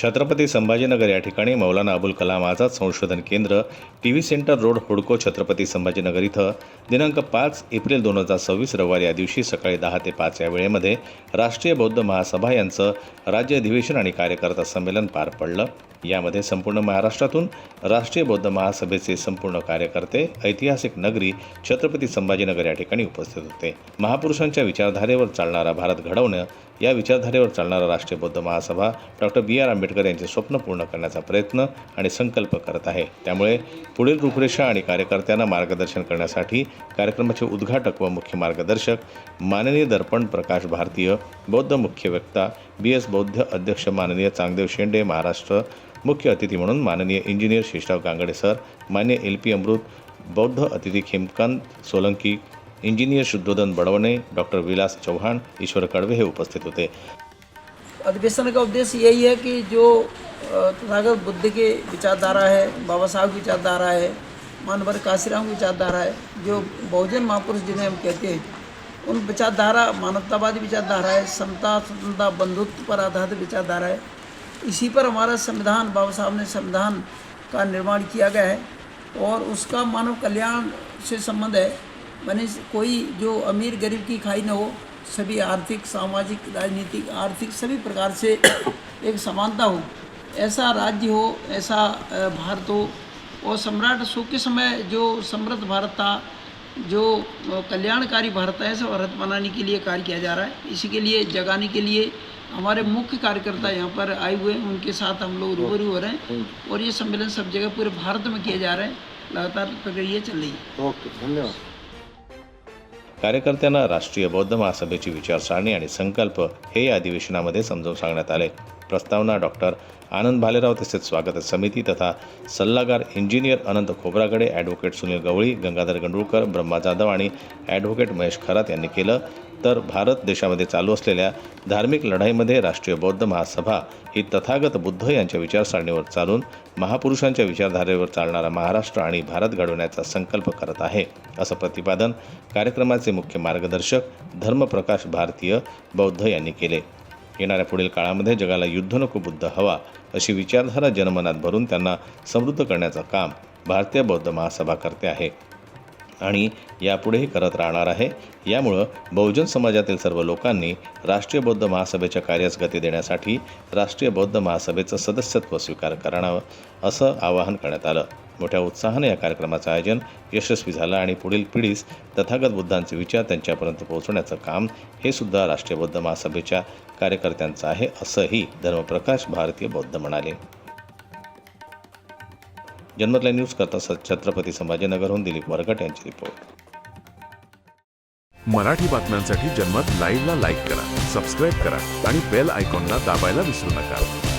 छत्रपती संभाजीनगर या ठिकाणी मौलाना अबुल कलाम आझाद संशोधन केंद्र टीव्ही सेंटर रोड हुडको छत्रपती संभाजीनगर इथं दिनांक 5 एप्रिल 2026 रविवारी या दिवशी सकाळी 10 ते 5 या वेळेमध्ये राष्ट्रीय बौद्ध महासभा यांचं राज्य अधिवेशन आणि कार्यकर्ता संमेलन पार पडलं। यामध्ये संपूर्ण महाराष्ट्रातून राष्ट्रीय बौद्ध महासभेचे संपूर्ण कार्यकर्ते ऐतिहासिक नगरी छत्रपती संभाजीनगर या ठिकाणी उपस्थित होते। महापुरुषांच्या विचारधारेवर चालणारा भारत घडवणं या विचारधारेवर चालणारा राष्ट्रीय बौद्ध महासभा डॉक्टर बी.आर. आंबेडकर यांचे स्वप्न पूर्ण करण्याचा प्रयत्न आणि संकल्प करत आहे। त्यामुळे पुढील रूपरेषा आणि कार्यकर्त्यांना मार्गदर्शन करण्यासाठी कार्यक्रमाचे उद्घाटक व मुख्य मार्गदर्शक माननीय दर्पण प्रकाश भारतीय, बौद्ध मुख्य वक्ता बी.एस. बौद्ध अध्यक्ष माननीय चांगदेव शेंडे महाराष्ट्र, मुख्य अतिथी म्हणून माननीय इंजिनियर शेषराव गांगडे सर, मान्य एल.पी. अमृत, बौद्ध अतिथी खेमकांत सोलंकी, इंजिनियर शुद्धोधन बड़वने, डॉक्टर विलास चौहान, ईश्वर कड़वे हे उपस्थित होते। अधिवेशन का उद्देश्य यही है कि जो तथागत बुद्ध के विचारधारा है, बाबा साहब की विचारधारा है, मानवर काशीराम की विचारधारा है, जो बहुजन महापुरुष जिन्हें हम कहते हैं, उन विचारधारा मानवतावादी विचारधारा है, समता स्वतंत्रता बंधुत्व पर आधारित विचारधारा है। इसी पर हमारा संविधान, बाबा साहब ने संविधान का निर्माण किया गया है और उसका मानव कल्याण से संबंध है। माने कोई जो अमीर गरीब की खाई न हो, सभी आर्थिक, सामाजिक, राजनीतिक, आर्थिक सभी प्रकार से एक समानता हो, ऐसा राज्य हो, ऐसा भारत हो। और सम्राट अशोक के समय जो समृद्ध भारत था, जो कल्याणकारी भारत है, ऐसा भारत बनाने के लिए कार्य किया जा रहा है। इसी के लिए जगाने के लिए हमारे मुख्य कार्यकर्ता यहाँ पर आए हुए हैं, उनके साथ हम लोग रूबरू हो रहे हैं और ये सम्मेलन सब जगह पूरे भारत में किए जा रहे हैं। लगातार प्रक्रिया चल रही है। ओके, धन्यवाद। कार्यकर्त्यांना राष्ट्रीय बौद्ध महासभेची विचारसरणी आणि संकल्प हे या अधिवेशनामध्ये समजावून सांगण्यात आले। प्रस्तावना डॉक्टर आनंद भालेराव तसेच स्वागत समिती तथा सल्लागार इंजिनियर अनंत खोब्रागडे, ॲडव्होकेट सुनील गवळी, गंगाधर गंडुळकर, ब्रह्मा जाधव आणि ॲडव्होकेट महेश खरात यांनी केलं। तर भारत देशामध्ये चालू असलेल्या धार्मिक लढाईमध्ये राष्ट्रीय बौद्ध महासभा ही तथागत बुद्ध यांच्या विचारसरणीवर चालून महापुरुषांच्या विचारधारेवर चालणारा महाराष्ट्र आणि भारत घडवण्याचा संकल्प करत आहे, असं प्रतिपादन कार्यक्रमाचे मुख्य मार्गदर्शक धर्मप्रकाश भारतीय बौद्ध यांनी केले। येणाऱ्या पुढील काळामध्ये जगाला युद्ध नको बुद्ध हवा अशी विचारधारा जनमनात भरून त्यांना समृद्ध करण्याचं काम भारतीय बौद्ध महासभा करते आहे आणि यापुढेही करत राहणार आहे। यामुळं बहुजन समाजातील सर्व लोकांनी राष्ट्रीय बौद्ध महासभेच्या कार्यास गती देण्यासाठी राष्ट्रीय बौद्ध महासभेचं सदस्यत्व स्वीकार करावं असं आवाहन करण्यात आलं। मोठ्या उत्साहाने या कार्यक्रमाचं आयोजन यशस्वी झालं आणि पुढील पिढीस तथागत बुद्धांचे विचार त्यांच्यापर्यंत पोहोचवण्याचं काम हे सुद्धा राष्ट्रीय बौद्ध महासभेच्या कार्यकर्त्यांचं आहे, असंही धर्मप्रकाश भारतीय बौद्ध म्हणाले। जनमत लाईव्ह न्यूज करता छत्रपती संभाजीनगरहून दिलीप वरगट यांची रिपोर्ट। मराठी बातम्यांसाठी जनमत लाईव्हला लाईक करा, सबस्क्राईब करा आणि बेल आयकॉनला दाबायला विसरू नका।